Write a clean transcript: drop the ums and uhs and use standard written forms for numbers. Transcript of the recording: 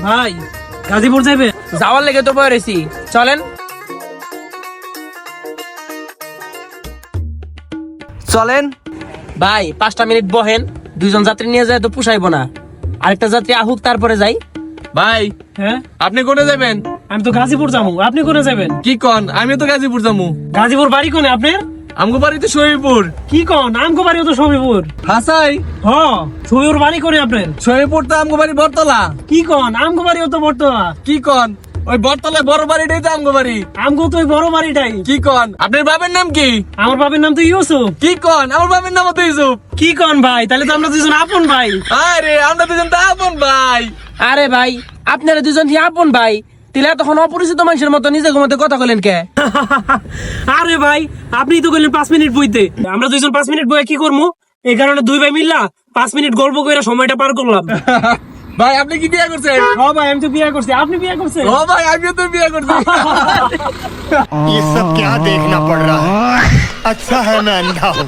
ভাই গাজীপুর যাবে? যাওয়ার লেগে তো বয়ে রয়েছি, চলেন। চলেন ভাই 5টা মিনিট বহেন, 2জন যাত্রী নিয়ে যায় তো পুষাইবো না, আরেকটা যাত্রী আহুক তারপরে যাই। ভাই হ্যাঁ, আপনি কোনে যাবেন? আমি তো গাজীপুর যাবো, আপনি কোনে যাবেন? কি কন, আমিও তো গাজীপুর যাবো। গাজীপুর বাড়ি কোনে আপনার? আমগো বাড়িতে শহীদপুর। কি কন, আমগো বাড়িও তো সবিপুর। হাসাই হ, সবিপুর বাড়ি করে আপনার? শহীদপুর তো আমগো বাড়ি বরতলা। কি কন, আমগো বাড়িও তো বর্তলা। কি কন, ওই বরতলায় বড় বাড়িটাই তো আমগো বাড়ি। আমগো তো ওই বড় বাড়িটাই। কি কন, আপনার বাবার নাম কি? আমার বাবার নাম তো ইউসুফ। কি কন, আমার বাবার নাম তো ইউসুফ। কি কন ভাই, তাহলে তো আমরা দুজন আপন ভাই। আরে আমরা দুজন তো আপন ভাই। আরে ভাই আপনারা 2জন কি আপন ভাই? তিলা তখন অপরিচিত মানুষের মতো নিজে ঘুমাতে কথা বলেন কে? আরে ভাই আপনি তো বললেন 5 মিনিট বইতে, আমরা দুইজন 5 মিনিট বইয়ে কি করবো? এই কারণে দুই ভাই মিললা 5 মিনিট গল্প করে সময়টা পার করলাম। ভাই আপনি কি বিয়ে করছেন? হ ভাই, আমি তো বিয়ে করছি, আপনি বিয়ে করছেন? ও ভাই আমিও তো বিয়ে করছি। ये सब क्या देखना पड़ रहा है। अच्छा है मैं अंधा हूँ।